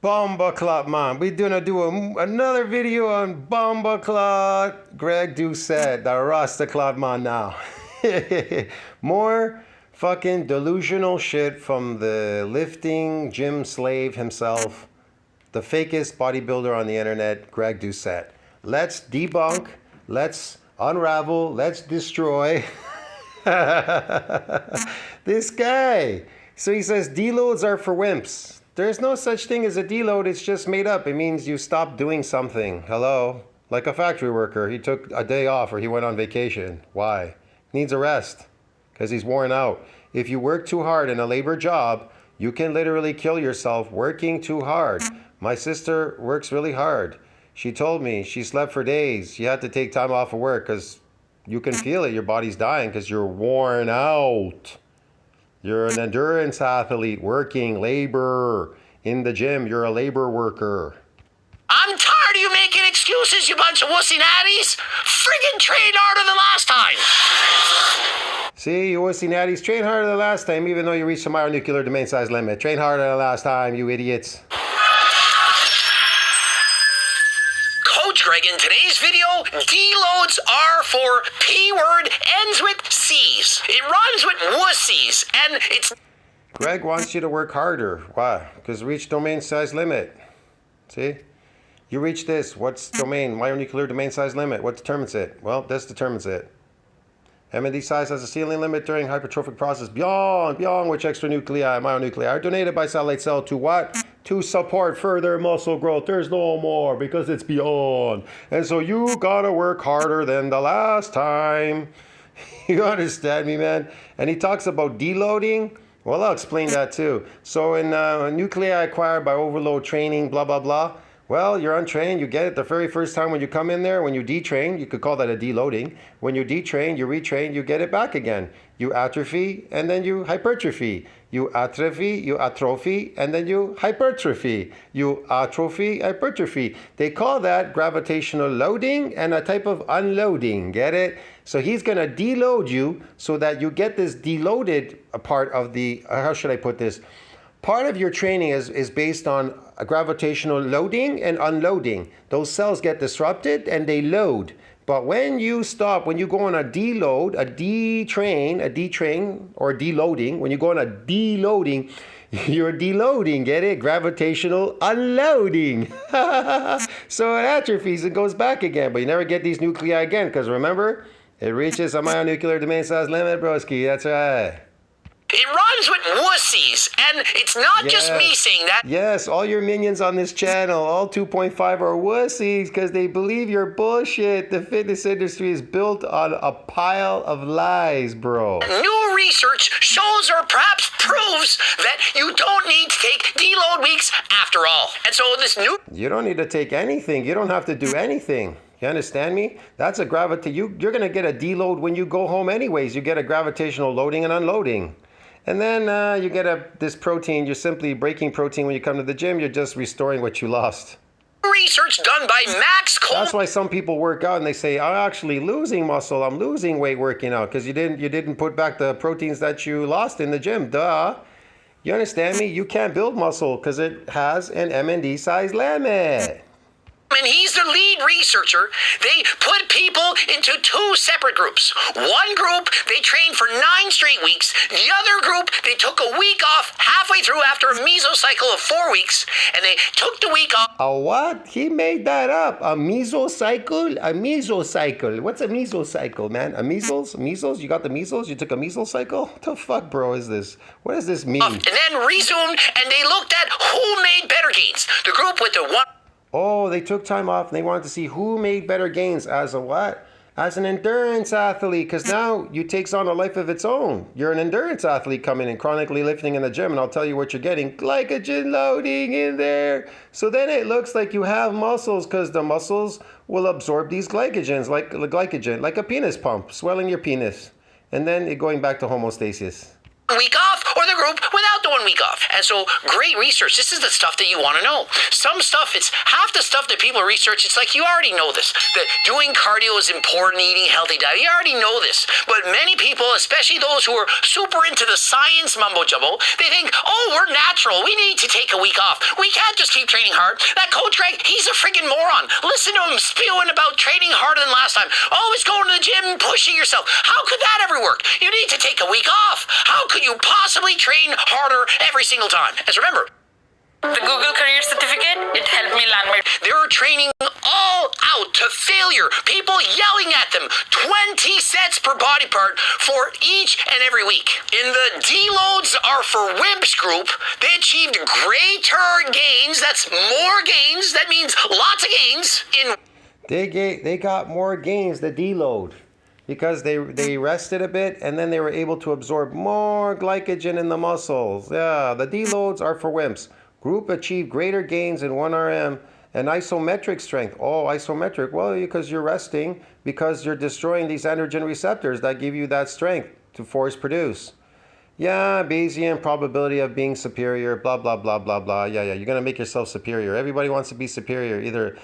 Bomba Clot, man. We're gonna do another video on Bomba Clot. Greg Doucette, the Rasta Clot man now. More fucking delusional shit from the lifting gym slave himself, the fakest bodybuilder on the internet, Greg Doucette. Let's debunk, let's unravel, let's destroy this guy. So he says deloads are for wimps. There's no such thing as a deload. It's just made up. It means you stop doing something. Hello? Like a factory worker. He took a day off or he went on vacation. Why? He needs a rest because he's worn out. If you work too hard in a labor job, you can literally kill yourself working too hard. My sister works really hard. She told me she slept for days. She had to take time off of work because you can feel it. Your body's dying because you're worn out. You're an endurance athlete working labor in the gym. You're a labor worker. I'm tired of you making excuses, you bunch of wussy natties. Friggin' train harder than last time. See, you wussy natties, train harder than last time, even though you reached the myonuclear domain size limit. Train harder than last time, you idiots. Coach Greg, in today's video, deloads are for P word, ends with C's. It rhymes with wussies, and it's... Greg wants you to work harder. Why? Because reach domain size limit. See? You reach this. What's domain? Myonuclear domain size limit. What determines it? Well, this determines it. MND size has a ceiling limit during hypertrophic process beyond which extra nuclei, myonuclei, are donated by satellite cell to what? To support further muscle growth. There's no more because it's beyond. And so you gotta work harder than the last time. You understand me, man? And he talks about deloading. Well, I'll explain that too. So in nuclei acquired by overload training, blah, blah, blah. Well, you're untrained. You get it the very first time when you come in there. When you detrain, you could call that a deloading. When you detrain, you retrain, you get it back again. You atrophy, and then you hypertrophy. You atrophy, you atrophy, and then you hypertrophy. You atrophy, hypertrophy. They call that gravitational loading and a type of unloading. Get it? So he's going to deload you so that you get this deloaded part of the, how should I put this? Part of your training is based on a gravitational loading and unloading. Those cells get disrupted and they load. But when you stop, when you go on a deload, a detrain or deloading, when you go on a deloading, you're deloading, get it? Gravitational unloading. So it atrophies and goes back again, but you never get these nuclei again because remember, it reaches a myonuclear domain size limit, broski. That's right. It rhymes with wussies, and it's not just me saying that. Yes, all your minions on this channel, all 2.5 are wussies because they believe your bullshit. The fitness industry is built on a pile of lies, bro. New research shows or perhaps proves that you don't need to take deload weeks after all. And so this new... You don't need to take anything. You don't have to do anything. You understand me? That's a you're going to get a deload when you go home anyways. You get a gravitational loading and unloading. And then you get this protein. You're simply breaking protein when you come to the gym. You're just restoring what you lost. Research done by Max Cole. That's why some people work out and they say, I'm actually losing muscle. I'm losing weight working out because you didn't put back the proteins that you lost in the gym. Duh. You understand me? You can't build muscle because it has an MND size limit. And he's the lead researcher. They put people into two separate groups. One group, they trained for 9 straight weeks. The other group, they took a week off halfway through after a mesocycle of 4 weeks, and they took the week off. A what? He made that up. A mesocycle? A mesocycle. What's a mesocycle, man? A measles? Measles? You got the measles? You took a measles cycle? What the fuck, bro, is this? What does this mean? And then resumed, and they looked at who made better gains. The group with the one... Oh, they took time off and they wanted to see who made better gains as a what? As an endurance athlete, because now you takes on a life of its own. You're an endurance athlete coming and chronically lifting in the gym, and I'll tell you what you're getting. Glycogen loading in there. So then it looks like you have muscles because the muscles will absorb these glycogens, like a penis pump, swelling your penis. And then it going back to homeostasis. week off or the group without the 1 week off. And so great research. This is the stuff that you want to know. Some stuff, it's half the stuff that people research. It's like you already know this, that doing cardio is important, eating healthy diet. You already know this. But many people, especially those who are super into the science mumbo jumbo, they think, oh, we're natural. We need to take a week off. We can't just keep training hard. That coach Greg, he's a freaking moron. Listen to him spewing about training harder than last time. Always going to the gym and pushing yourself. How could that ever work? You need to take a week off. How could you possibly train harder every single time? As remember, the Google Career Certificate, it helped me land my... they were training all out to failure. People yelling at them. 20 sets per body part for each and every week. In the Deloads are for Wimps group, they achieved greater gains. That's more gains. That means lots of gains in... They got more gains, the deload, because they rested a bit and then they were able to absorb more glycogen in the muscles. Yeah, the deloads are for Wimps. Group achieved greater gains in 1RM and isometric strength. Oh, isometric. Well, because you're resting, because you're destroying these androgen receptors that give you that strength to force produce. Yeah, Bayesian probability of being superior, blah, blah, blah, blah, blah. Yeah, you're going to make yourself superior. Everybody wants to be superior, either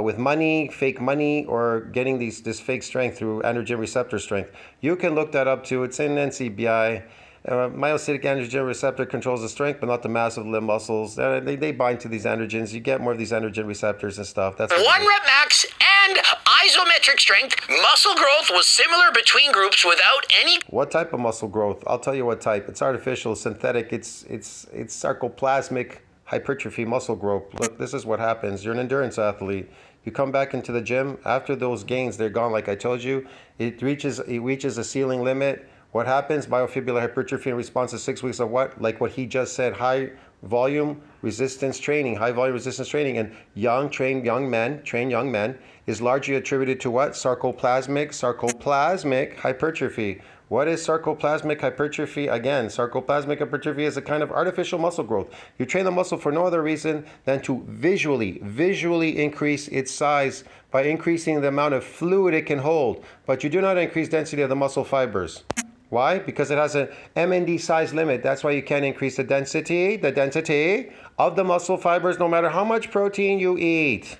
with money, fake money, or getting this fake strength through androgen receptor strength. You can look that up too. It's in NCBI. Myocytic androgen receptor controls the strength, but not the mass of the limb muscles. They bind to these androgens. You get more of these androgen receptors and stuff. That's 1 rep max and isometric strength. Muscle growth was similar between groups without any... What type of muscle growth? I'll tell you what type. It's artificial, synthetic. It's sarcoplasmic hypertrophy muscle growth. Look, this is what happens. You're an endurance athlete. You come back into the gym. After those gains, they're gone. Like I told you, it reaches a ceiling limit. What happens? Myofibrillar hypertrophy in response to 6 weeks of what? Like what he just said, high volume resistance training, and train young men is largely attributed to what? Sarcoplasmic hypertrophy. What is sarcoplasmic hypertrophy? Again, sarcoplasmic hypertrophy is a kind of artificial muscle growth. You train the muscle for no other reason than to visually increase its size by increasing the amount of fluid it can hold. But you do not increase density of the muscle fibers. Why? Because it has an MND size limit. That's why you can't increase the density of the muscle fibers no matter how much protein you eat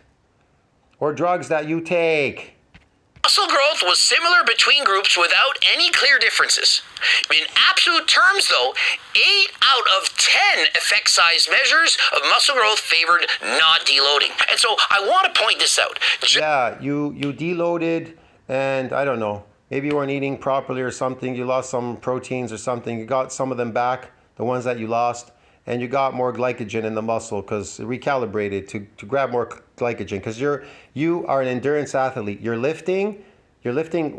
or drugs that you take. Muscle growth was similar between groups without any clear differences. In absolute terms, though, 8 out of 10 effect size measures of muscle growth favored not deloading. And so I want to point this out. Yeah, you deloaded, and I don't know, maybe you weren't eating properly or something. You lost some proteins or something. You got some of them back, the ones that you lost, and you got more glycogen in the muscle because it recalibrated to grab more glycogen. Because you are an endurance athlete. You're lifting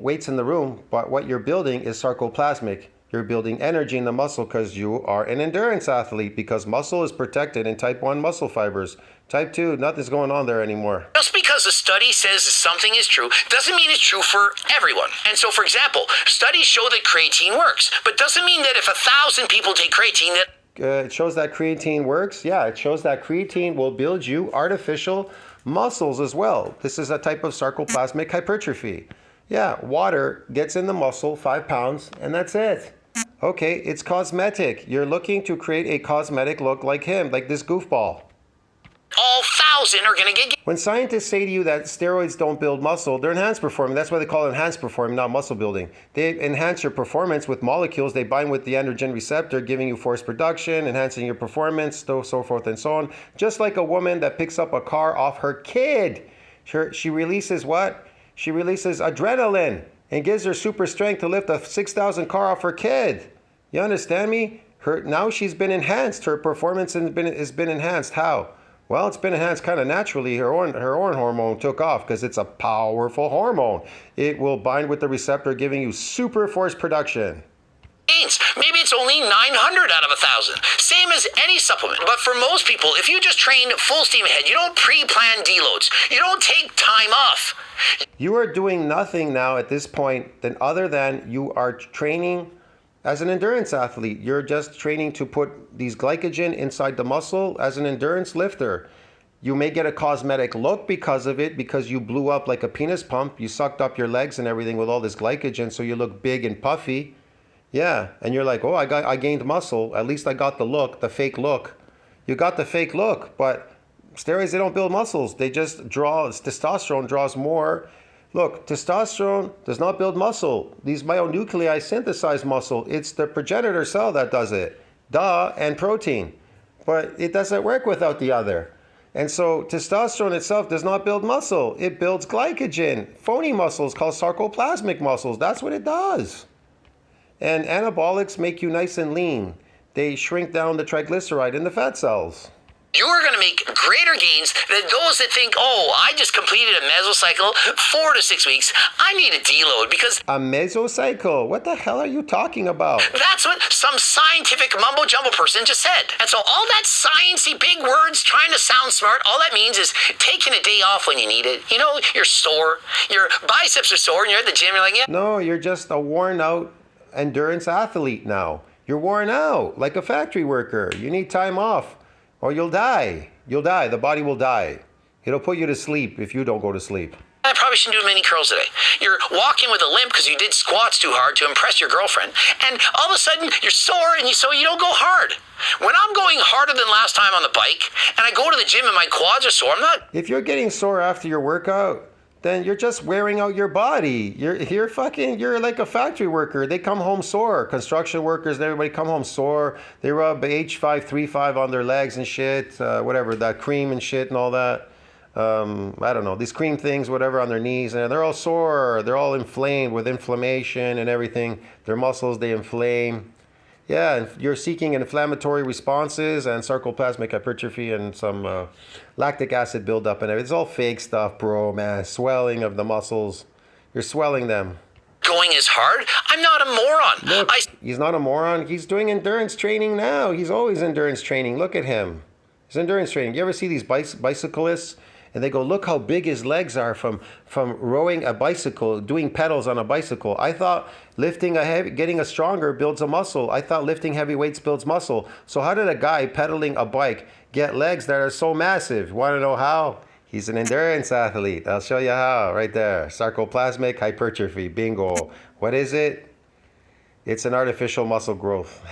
weights in the room, but what you're building is sarcoplasmic. You're building energy in the muscle because you are an endurance athlete, because muscle is protected in type 1 muscle fibers. Type 2, nothing's going on there anymore. Just because a study says something is true doesn't mean it's true for everyone. And so, for example, studies show that creatine works, but doesn't mean that if 1,000 people take creatine that... It shows that creatine works. Yeah, it shows that creatine will build you artificial muscles as well. This is a type of sarcoplasmic hypertrophy. Yeah, water gets in the muscle, 5 pounds, and that's it. Okay, it's cosmetic. You're looking to create a cosmetic look like him, like this goofball. All 1,000 are going to get... When scientists say to you that steroids don't build muscle, they're enhanced performing. That's why they call it enhanced performing, not muscle building. They enhance your performance with molecules. They bind with the androgen receptor, giving you force production, enhancing your performance, so forth and so on. Just like a woman that picks up a car off her kid. She releases what? She releases adrenaline and gives her super strength to lift a 6,000 car off her kid. You understand me? Now she's been enhanced. Her performance has been enhanced. How? Well, it's been enhanced kind of naturally. Her own hormone took off because it's a powerful hormone. It will bind with the receptor, giving you super force production. Maybe it's only 900 out of 1,000. Same as any supplement. But for most people, if you just train full steam ahead, you don't pre-plan deloads. You don't take time off. You are doing nothing now at this point other than you are training as an endurance athlete. You're just training to put these glycogen inside the muscle as an endurance lifter. You may get a cosmetic look because of it, because you blew up like a penis pump. You sucked up your legs and everything with all this glycogen, so you look big and puffy. Yeah, and you're like, oh, I gained muscle. At least I got the look, the fake look. You got the fake look, but steroids, they don't build muscles. They just testosterone draws more. Look, testosterone does not build muscle. These myonuclei synthesize muscle. It's the progenitor cell that does it. Duh, and protein. But it doesn't work without the other. And so testosterone itself does not build muscle. It builds glycogen, phony muscles called sarcoplasmic muscles. That's what it does. And anabolics make you nice and lean. They shrink down the triglyceride in the fat cells. You're going to make greater gains than those that think, oh, I just completed a mesocycle, 4 to 6 weeks. I need a deload because... A mesocycle? What the hell are you talking about? That's what some scientific mumbo-jumbo person just said. And so all that sciencey big words trying to sound smart, all that means is taking a day off when you need it. You know, you're sore, your biceps are sore, and you're at the gym, you're like, yeah. No, you're just a worn out endurance athlete now. You're worn out like a factory worker. You need time off. Or you'll die. You'll die. The body will die. It'll put you to sleep if you don't go to sleep. I probably shouldn't do many curls today. You're walking with a limp because you did squats too hard to impress your girlfriend. And all of a sudden, you're sore and so you don't go hard. When I'm going harder than last time on the bike and I go to the gym and my quads are sore, I'm not... If you're getting sore after your workout, then you're just wearing out your body. You're like a factory worker. They come home sore. Construction workers and everybody come home sore. They rub H535 on their legs and shit, whatever, that cream and shit and all that. I don't know, these cream things, whatever, on their knees, and they're all sore. They're all inflamed with inflammation and everything. Their muscles, they inflame. Yeah, and you're seeking inflammatory responses and sarcoplasmic hypertrophy and some lactic acid buildup and everything. It's all fake stuff, bro, man. Swelling of the muscles. You're swelling them. Going as hard? I'm not a moron. Look, he's not a moron. He's doing endurance training now. He's always endurance training. Look at him. He's endurance training. You ever see these bicyclists? And they go, look how big his legs are from rowing a bicycle, doing pedals on a bicycle. I thought getting a stronger builds a muscle. I thought lifting heavy weights builds muscle. So how did a guy pedaling a bike get legs that are so massive? Want to know how? He's an endurance athlete. I'll show you how right there. Sarcoplasmic hypertrophy. Bingo. What is it? It's an artificial muscle growth.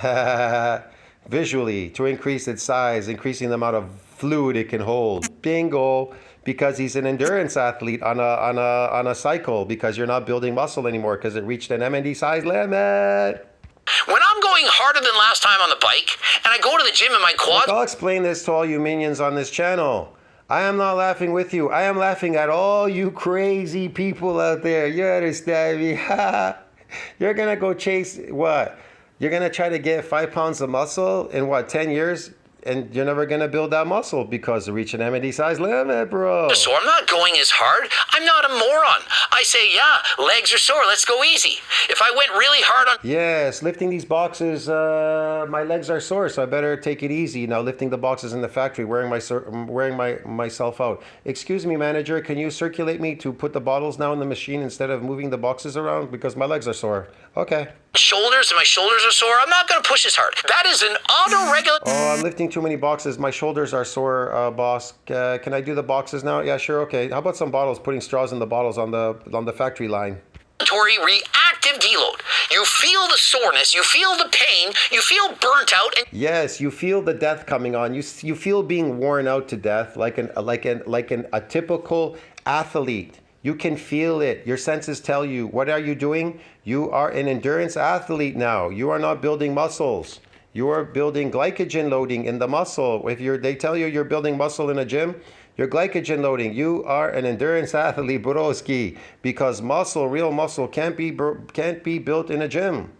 Visually, to increase its size, increasing the amount of fluid it can hold. Bingo. Because he's an endurance athlete on a cycle, because you're not building muscle anymore because it reached an MND size limit. When I'm going harder than last time on the bike and I go to the gym and my quads... Look, I'll explain this to all you minions on this channel. I am not laughing with you. I am laughing at all you crazy people out there. You understand me? You're going to go chase what? You're going to try to get 5 pounds of muscle in what, 10 years? And you're never going to build that muscle because you reach an MND size limit, bro. So I'm not going as hard. I'm not a moron. I say, yeah, legs are sore. Let's go easy. If I went really hard on... Yes, lifting these boxes, my legs are sore, so I better take it easy. Now lifting the boxes in the factory, wearing myself out. Excuse me, manager, can you circulate me to put the bottles now in the machine instead of moving the boxes around? Because my legs are sore. Okay. Shoulders and my shoulders are sore. I'm not going to push as hard. That is an auto-regular... Oh, I'm lifting too many boxes. My shoulders are sore, boss. Can I do the boxes now? Yeah, sure. Okay. How about some bottles? Putting straws in the bottles on the factory line. Reactive deload. You feel the soreness. You feel the pain. You feel burnt out. And yes, you feel the death coming on. You feel being worn out to death, like a typical athlete. You can feel it. Your senses tell you. What are you doing? You are an endurance athlete now. You are not building muscles. You are building glycogen loading in the muscle. They tell you you're building muscle in a gym, you're glycogen loading. You are an endurance athlete, broski, because real muscle can't be built in a gym.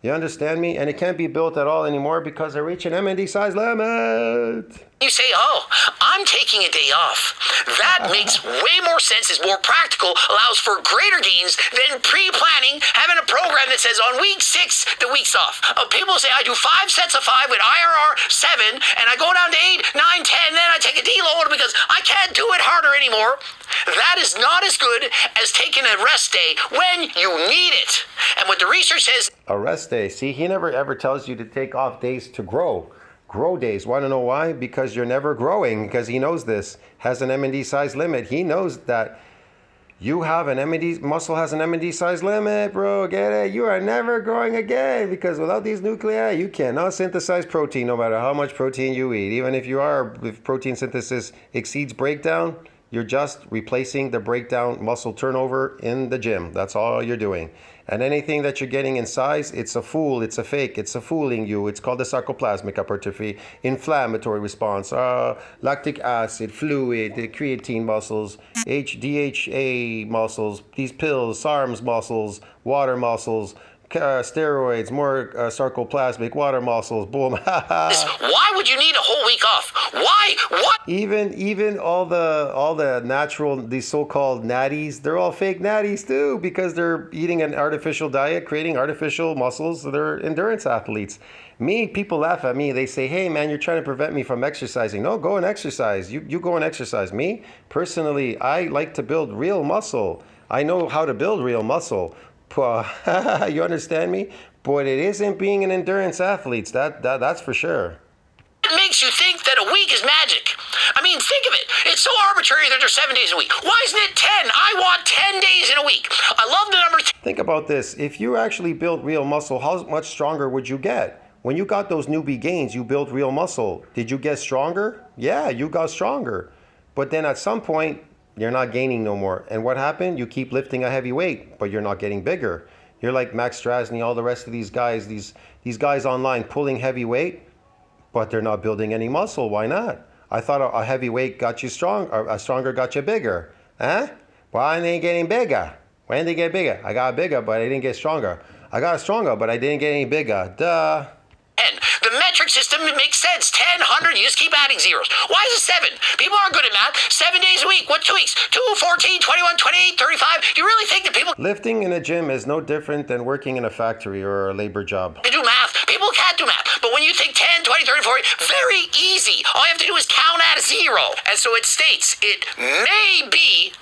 You understand me? And it can't be built at all anymore because I reach an MND size limit. You say, oh, I'm taking a day off. That makes way more sense, is more practical, allows for greater gains than pre-planning, having a program that says on week 6, the week's off. People say I do 5 sets of 5 with IRR 7, and I go down to 8, 9, 10, then I take a deload because I can't do it harder anymore. That is not as good as taking a rest day when you need it. And what the research says... A rest day. See, he never ever tells you to take off days to grow. Grow days. Want to know why? Because you're never growing, because he knows this. Has an MND size limit. He knows that You have an MD, muscle has an MD size limit, bro. Get it? You are never growing again because without these nuclei, you cannot synthesize protein no matter how much protein you eat. Even if protein synthesis exceeds breakdown, you're just replacing the breakdown muscle turnover in the gym. That's all you're doing. And anything that you're getting in size, it's a fool, it's a fake, it's a fooling you. It's called the sarcoplasmic hypertrophy, inflammatory response, lactic acid, fluid, the creatine muscles, DHA muscles, these pills, SARMs muscles, water muscles, steroids, more sarcoplasmic, water muscles, boom. Why would you need a whole week off? Why? What? Even all the natural, these so-called natties, they're all fake natties too because they're eating an artificial diet, creating artificial muscles. They're endurance athletes. People laugh at me. They say, hey man, you're trying to prevent me from exercising. No, go and exercise. You go and exercise. Me, personally, I like to build real muscle. I know how to build real muscle. You understand me? But it isn't being an endurance athlete. That's for sure. What makes you think that a week is magic? I mean, think of it. It's so arbitrary that there's 7 days a week. Why isn't it 10? I want 10 days in a week. I love the number 10. Think about this. If you actually built real muscle, how much stronger would you get? When you got those newbie gains, you built real muscle. Did you get stronger? Yeah, you got stronger. But then at some point, you're not gaining no more. And what happened? You keep lifting a heavy weight, but you're not getting bigger. You're like Max Strasny, all the rest of these guys, these guys online pulling heavy weight, but they're not building any muscle. Why not? I thought a heavy weight got you strong, or a stronger got you bigger. Huh? Why ain't they getting bigger? When did they get bigger? I got bigger, but I didn't get stronger. I got stronger, but I didn't get any bigger. Duh. The metric system makes sense. 10, 100, you just keep adding zeros. Why is it 7? People aren't good at math. 7 days a week. What, 2 weeks? 2, 14, 21, 28, 35. You really think that people Lifting in a gym is no different than working in a factory or a labor job. can do math? People can't do math. But when you think 10, 20, 30, 40, very easy. All you have to do is count at 0. And so it states it may be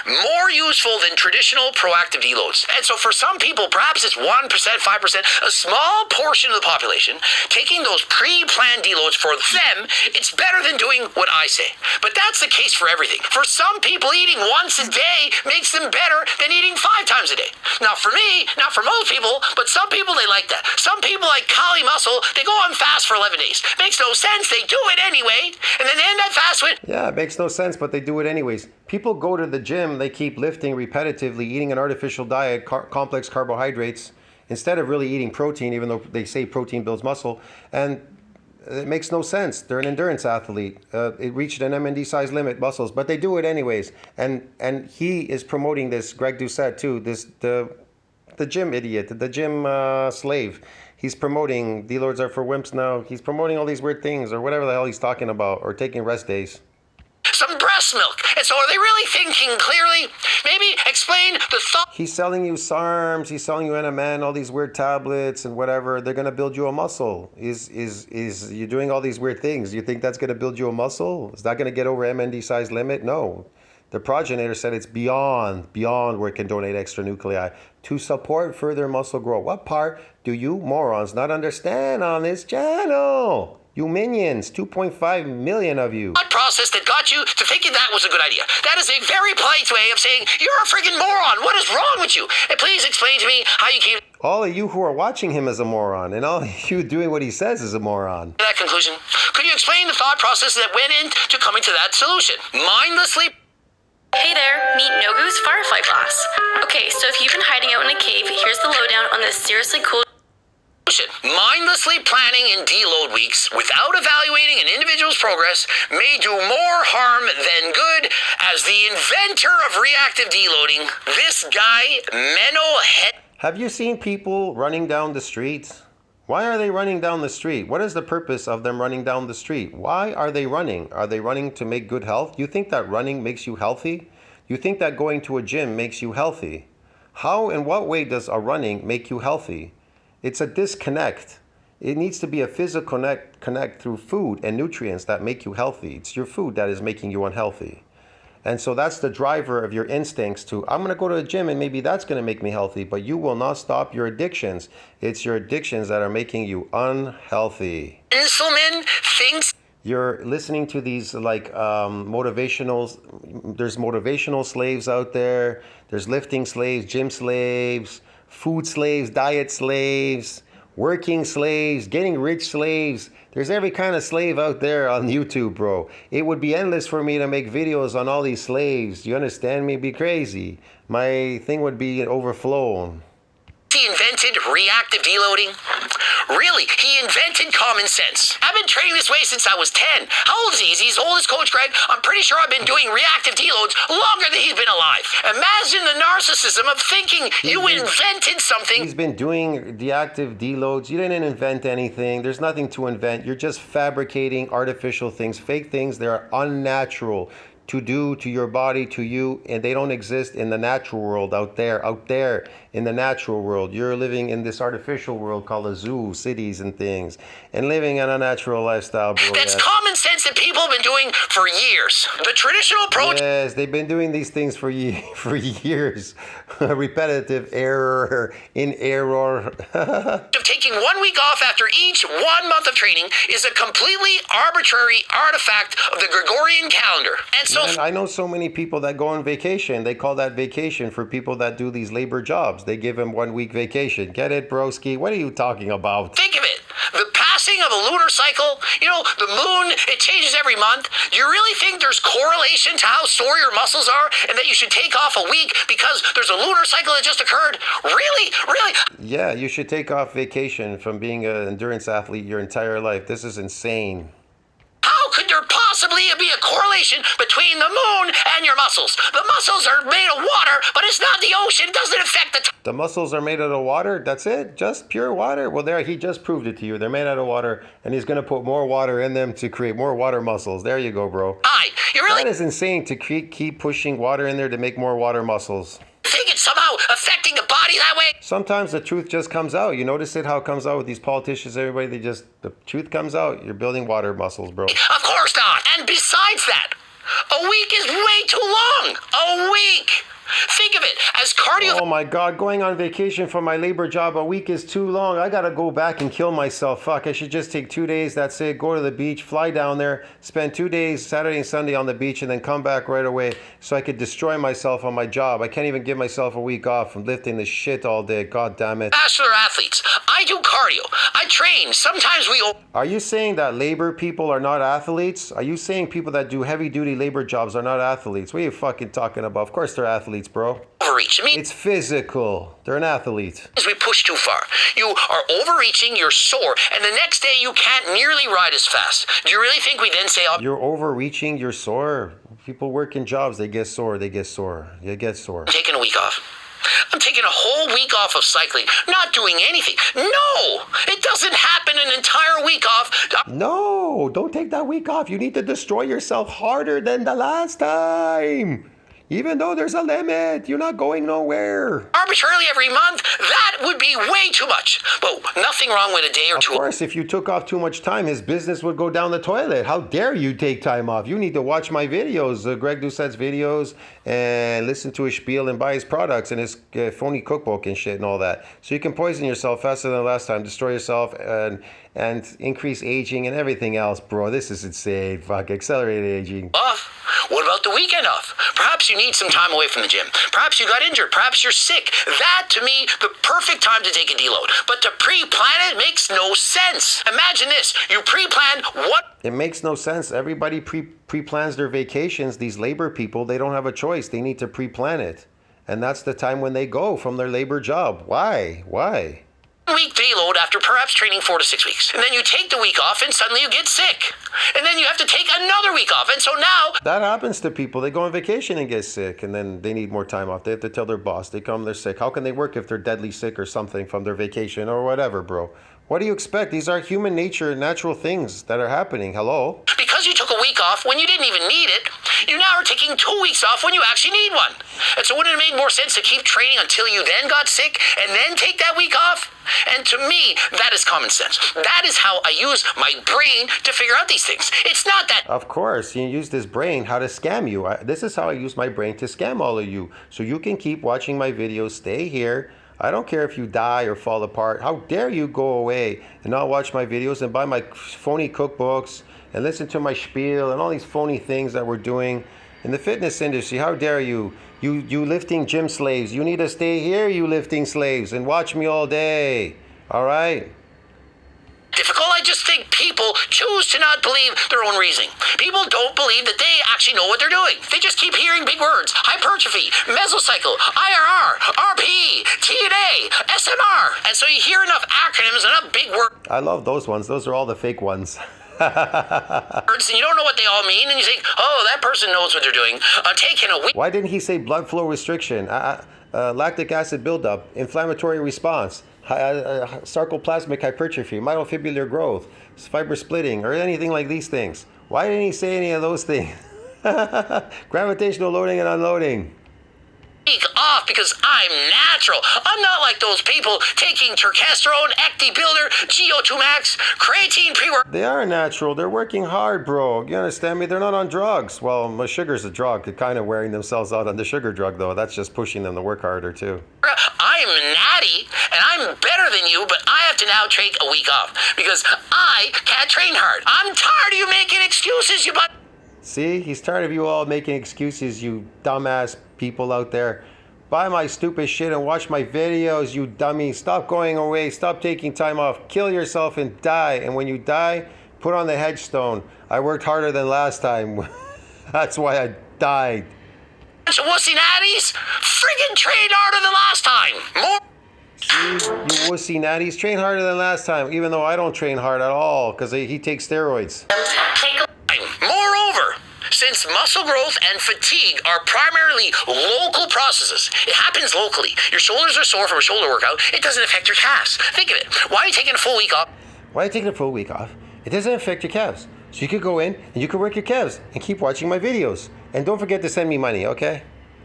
more useful than traditional proactive deloads. And so for some people, perhaps it's 1%, 5%, a small portion of the population, taking those pre-planned deloads for them, it's better than doing what I say. But that's the case for everything. For some people, eating once a day makes them better than eating 5 times a day. Not for me, not for most people, but some people, they like that. Some people like Kali Muscle, they go on fast for 11 days. Makes no sense, they do it anyway, and then they end that fast with... Yeah, it makes no sense, but they do it anyways. People go to the gym, they keep lifting repetitively, eating an artificial diet, complex carbohydrates, instead of really eating protein, even though they say protein builds muscle. And it makes no sense. They're an endurance athlete. It reached an MND size limit, muscles, but they do it anyways. And he is promoting this, Greg Doucette too, the gym idiot, the gym slave. He's promoting, deloads are for wimps now. He's promoting all these weird things or whatever the hell he's talking about, or taking rest days. Some breast milk. And so are they really thinking clearly? Maybe explain the thought. He's selling you SARMs, he's selling you NMN, all these weird tablets and whatever. They're going to build you a muscle. Is you doing all these weird things? You think that's going to build you a muscle? Is that going to get over MND size limit? No. The progenitor said it's beyond where it can donate extra nuclei to support further muscle growth. What part do you morons not understand on this channel? You minions, 2.5 million of you. Thought process that got you to thinking that was a good idea. That is a very polite way of saying, you're a friggin' moron. What is wrong with you? And please explain to me how you came to All of you who are watching him is a moron, and all of you doing what he says is a moron. that conclusion. Could you explain the thought process that went into coming to that solution? Mindlessly... Hey there, meet Nogu's Firefly Glass. Okay, so if you've been hiding out in a cave, here's the lowdown on this seriously cool... Mindlessly planning in deload weeks without evaluating an individual's progress may do more harm than good. As the inventor of reactive deloading, this guy, Menno Head... Have you seen people running down the street? Why are they running down the street? What is the purpose of them running down the street? Why are they running? Are they running to make good health? You think that running makes you healthy? You think that going to a gym makes you healthy? How, in what way does a running make you healthy? It's a disconnect. It needs to be a physical connect through food and nutrients that make you healthy. It's your food that is making you unhealthy. And so that's the driver of your instincts to, I'm going to go to the gym and maybe that's going to make me healthy, but you will not stop your addictions. It's your addictions that are making you unhealthy. Insulin thinks... You're listening to these like motivational. There's motivational slaves out there. There's lifting slaves, gym slaves, food slaves, diet slaves, working slaves, getting rich slaves. There's every kind of slave out there on YouTube, bro. It would be endless for me to make videos on all these slaves. You understand me? It'd be crazy. My thing would be overflown. He invented reactive deloading? Really, he invented common sense. I've been training this way since I was 10. How old is he? He's as old as Coach Greg. I'm pretty sure I've been doing reactive deloads longer than he's been alive. Imagine the narcissism of thinking you invented something. He's been doing deactive deloads. You didn't invent anything. There's nothing to invent. You're just fabricating artificial things, fake things. They're unnatural to do to your body, to you, and they don't exist in the natural world out there in the natural world. You're living in this artificial world called a zoo, cities and things, and living an unnatural lifestyle, bro. That's common sense that people have been doing for years. The traditional approach. Yes, they've been doing these things for years. Repetitive error in error. Of taking 1 week off after each 1 month of training is a completely arbitrary artifact of the Gregorian calendar. And so Man, I know so many people that go on vacation. They call that vacation for people that do these labor jobs. They give them 1 week vacation. Get it, broski? What are you talking about? think of it. The passing of a lunar cycle, you know, the moon, it changes every month. Do you really think there's correlation to how sore your muscles are and that you should take off a week because there's a lunar cycle that just occurred? Really? Really? Yeah, you should take off vacation from being an endurance athlete your entire life. This is insane. How could there possibly be a correlation between the moon and your muscles? The muscles are made of water, but it's not the ocean. It doesn't affect the The muscles are made out of water? That's it? Just pure water? Well, there, he just proved it to you. They're made out of water, and he's going to put more water in them to create more water muscles. There you go, bro. eye. You really That is insane to keep pushing water in there to make more water muscles. think it's somehow affecting the body that way? Sometimes the truth just comes out. You notice it, how it comes out with these politicians, everybody, the truth comes out. You're building water muscles, bro. Of course not. And besides that, a week is way too long. A week. Think of it as cardio. Oh my God, going on vacation for my labor job a week is too long. I gotta go back and kill myself. Fuck, I should just take 2 days, that's it, go to the beach, fly down there, spend 2 days, Saturday and Sunday on the beach, and then come back right away so I could destroy myself on my job. I can't even give myself a week off from lifting this shit all day. God damn it. Bachelor athletes. I do cardio. I train. Sometimes we Are you saying that labor people are not athletes? Are you saying people that do heavy duty labor jobs are not athletes? What are you fucking talking about? Of course they're athletes, bro. overreach. I mean, It's physical. They're an athlete. we push too far. You are overreaching, you're sore, and the next day you can't nearly ride as fast. Do you really think we then say, oh, You're overreaching, you're sore. People work in jobs, they get sore, You get sore. I'm taking a week off? I'm taking a whole week off of cycling, not doing anything. No, it doesn't happen an entire week off. No, don't take that week off. You need to destroy yourself harder than the last time. Even though there's a limit, you're not going nowhere. Arbitrarily every month, that would be way too much. But nothing wrong with a day or Of two. course, if you took off too much time, his business would go down the toilet. How dare you take time off? You need to watch my videos, Greg Doucette's videos, and listen to his spiel and buy his products and his phony cookbook and shit and all that. So you can poison yourself faster than the last time, destroy yourself, and increase aging and everything else, bro. This is insane. Fuck, accelerated aging. Off? What about the weekend off? Perhaps you need some time away from the gym. Perhaps you got injured. Perhaps you're sick. That, to me, the perfect time to take a deload. But to pre-plan it makes no sense. Imagine this. You pre-plan what? It makes no sense. Everybody pre-plans their vacations. These labor people, they don't have a choice. They need to pre-plan it. And that's the time when they go from their labor job. Why? 1 week deload after perhaps training 4 to 6 weeks. And then you take the week off and suddenly you get sick. And then you have to take another week off. And so now... That happens to people. They go on vacation and get sick, and then they need more time off. They have to tell their boss. They're sick. How can they work if they're deadly sick or something from their vacation or whatever, bro? What do you expect? These are human nature, natural things that are happening. Hello? Because you took a week off when you didn't even need it, you now are taking 2 weeks off when you actually need one. And so wouldn't it have made more sense to keep training until you then got sick and then take that week off? And to me, that is common sense. That is how I use my brain to figure out these things. It's not that... Of course, he used his brain how to scam you. This is how I use my brain to scam all of you. So you can keep watching my videos, stay here. I don't care if you die or fall apart. How dare you go away and not watch my videos and buy my phony cookbooks and listen to my spiel and all these phony things that we're doing in the fitness industry. How dare you? You lifting gym slaves. You need to stay here, you lifting slaves, and watch me all day. All right? difficult. I just think people choose to not believe their own reasoning. People don't believe that they actually know what they're doing. They just keep hearing big words. Hypertrophy, mesocycle, IRR, RPE, TNA, SMR. And so you hear enough acronyms, enough big words. I love those ones. Those are all the fake ones. And you don't know what they all mean, and you think, oh, that person knows what they're doing. Taking a week. Why didn't he say blood flow restriction, lactic acid buildup, inflammatory response, sarcoplasmic hypertrophy, myofibular growth, fiber splitting, or anything like these things? Why didn't he say any of those things? Gravitational loading and unloading. Off because I'm natural. I'm not like those people taking testosterone, Ecti Builder, GO2 Max, creatine pre-work. They are natural. They're working hard, bro. You understand me? They're not on drugs. Well, my sugar's a drug. They're kind of wearing themselves out on the sugar drug, though. That's just pushing them to work harder, too. I'm natty, and I'm better than you, but I have to now take a week off because I can't train hard. I'm tired of you making excuses, you butt. See? He's tired of you all making excuses, you dumbass people out there. Buy my stupid shit and watch my videos, you dummy. Stop going away. Stop taking time off. Kill yourself and die. And when you die, put on the headstone. I worked harder than last time. That's why I died. So wussy natties, friggin' train harder than last time. More. See, you wussy natties, train harder than last time, even though I don't train hard at all because he takes steroids. Moreover, since muscle growth and fatigue are primarily local processes, it happens locally. Your shoulders are sore from a shoulder workout. It doesn't affect your calves. Think of it. Why are you taking a full week off? Why are you taking a full week off? It doesn't affect your calves. So you could go in and you could work your calves and keep watching my videos. And don't forget to send me money, okay?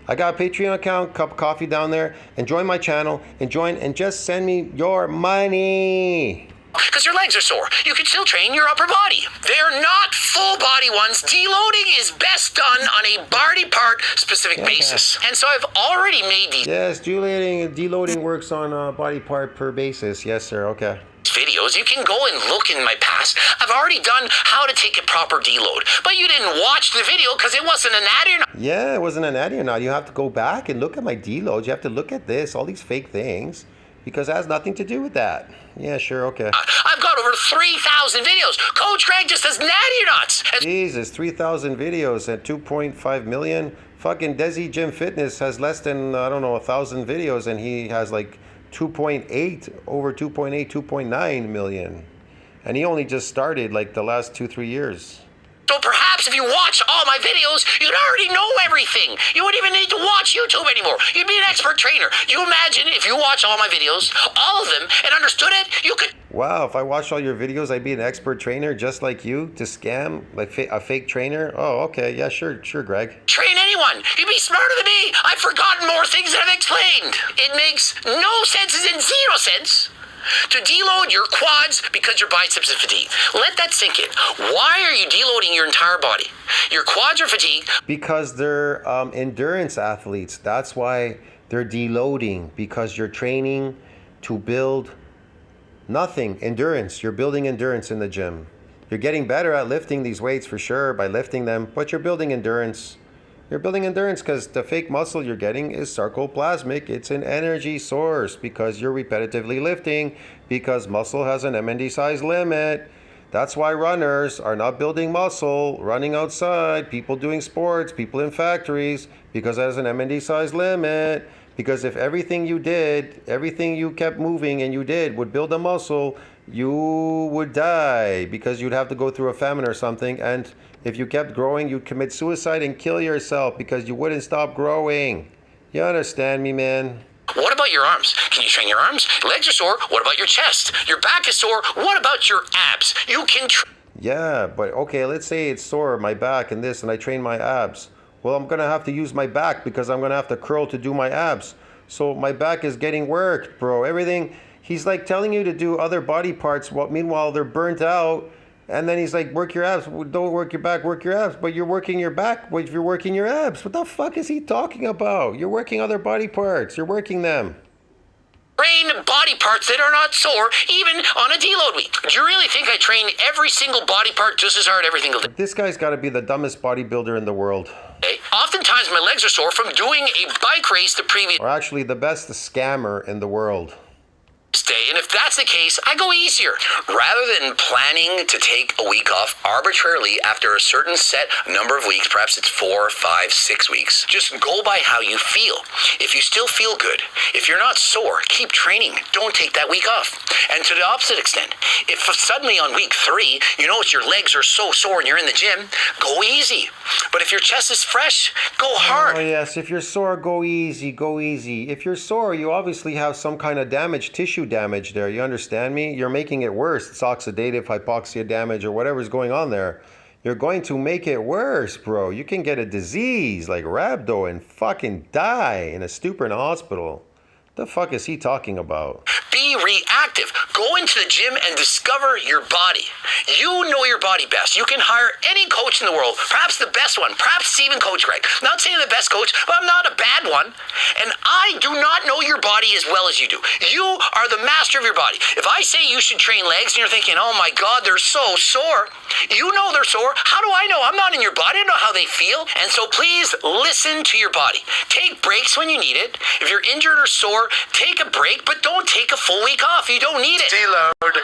I got a Patreon account, cup of coffee down there, and join my channel and just send me your money. Because your legs are sore. You can still train your upper body. They're not full body ones. Deloading is best done on a body part specific basis. And so I've already made these Yes, deloading works on a body part per basis. Yes, sir, okay. videos. You can go and look in my past. I've already done how to take a proper deload. But you didn't watch the video because it wasn't an ad or not. Yeah, it wasn't an ad or not. You have to go back and look at my deloads. You have to look at this, all these fake things, because it has nothing to do with that. Yeah, sure, okay. I've got over 3,000 videos. Coach Greg just does natty or nuts. Jesus, 3,000 videos at 2.5 million. Fucking Desi Gym Fitness has less than, 1,000 videos, and he has like 2.9 million. And he only just started like the last 2-3 years. So perhaps if you watched all my videos, you'd already know everything. You wouldn't even need to watch YouTube anymore. You'd be an expert trainer. You imagine if you watched all my videos, all of them, and understood it, you could... Wow, if I watched all your videos, I'd be an expert trainer just like you to scam like a fake trainer? Oh, okay. Yeah, sure, Greg. Train anyone. You'd be smarter than me. I've forgotten more things than I've explained. It makes no sense as in zero sense to deload your quads because your biceps is fatigued. Let that sink in. Why are you deloading your entire body? Your quads are fatigued. Because they're endurance athletes. That's why they're deloading, because you're training to build nothing. Endurance. You're building endurance in the gym. You're getting better at lifting these weights for sure by lifting them, but you're building endurance. You're building endurance because the fake muscle you're getting is sarcoplasmic. It's an energy source because you're repetitively lifting, because muscle has an MND size limit. That's why runners are not building muscle, running outside, people doing sports, people in factories, because it has an MND size limit. Because if everything you kept moving and you did would build a muscle, you would die because you'd have to go through a famine or something. And if you kept growing, you'd commit suicide and kill yourself because you wouldn't stop growing. You understand me, man? What about your arms? Can you train your arms? Legs are sore. What about your chest? Your back is sore. What about your abs? You can Yeah, but okay, let's say it's sore, my back and this, and I train my abs. Well, I'm going to have to use my back because I'm going to have to curl to do my abs. So my back is getting worked, bro. Everything, he's like telling you to do other body parts, meanwhile they're burnt out. And then he's like, work your abs. Don't work your back, work your abs. But you're working your back if you're working your abs. What the fuck is he talking about? You're working other body parts. You're working them. train body parts that are not sore, even on a deload week. Do you really think I train every single body part just as hard every single day? This guy's got to be the dumbest bodybuilder in the world. Oftentimes my legs are sore from doing a bike race the previous Or actually the best scammer in the world. day, and if that's the case, I go easier. Rather than planning to take a week off arbitrarily after a certain set number of weeks, perhaps it's 4, 5, 6 weeks, just go by how you feel. If you still feel good, if you're not sore, keep training. Don't take that week off. And to the opposite extent, if suddenly on week 3, you notice your legs are so sore and you're in the gym, go easy. But if your chest is fresh, go hard. Oh yes, if you're sore, go easy, go easy. If you're sore, you obviously have some kind of damage, tissue damage there. You understand me? You're making it worse. It's oxidative hypoxia damage or whatever's going on there. You're going to make it worse, bro. You can get a disease like rhabdo and fucking die in a stupor in a hospital. The fuck is he talking about? Be reactive. Go into the gym and discover your body. You know your body best. You can hire any coach in the world, perhaps the best one, perhaps even Coach Greg. Not saying the best coach, but I'm not a bad one. And I do not know your body as well as you do. You are the master of your body. If I say you should train legs and you're thinking, oh my God, they're so sore. You know they're sore. How do I know? I'm not in your body. I don't know how they feel. And so please listen to your body. Take breaks when you need it. If you're injured or sore, take a break, but don't take a full week off. You don't need it. Deload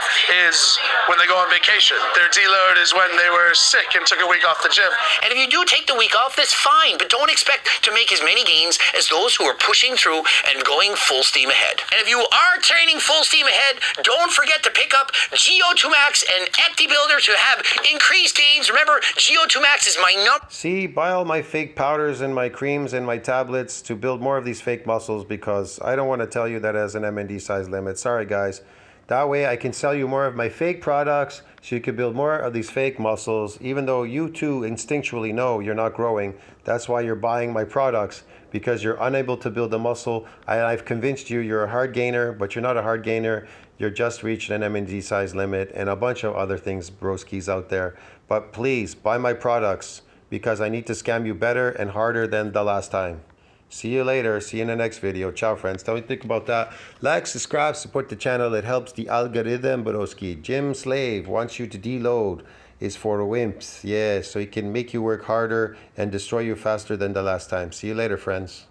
is when they go on vacation. Their deload is when they were sick and took a week off the gym. And if you do take the week off, that's fine, but don't expect to make as many gains as those who are pushing through and going full steam ahead. And if you are training full steam ahead, don't forget to pick up GO2 Max and Ecti Builder to have increased gains. Remember, GO2 Max is my number. See, buy all my fake powders and my creams and my tablets to build more of these fake muscles because I don't want to tell you that as an MND size limit. Sorry, guys. That way I can sell you more of my fake products so you can build more of these fake muscles, even though you too instinctually know you're not growing. That's why you're buying my products, because you're unable to build a muscle. I've convinced you you're a hard gainer, but you're not a hard gainer. You're just reached an MND size limit and a bunch of other things, broskies out there. But please buy my products because I need to scam you better and harder than the last time. See you later. See you in the next video. Ciao, friends. Tell me what you think about that. Like, subscribe, support the channel. It helps the algorithm, broski. Gym Slave wants you to deload. Is for wimps. Yeah, so he can make you work harder and destroy you faster than the last time. See you later, friends.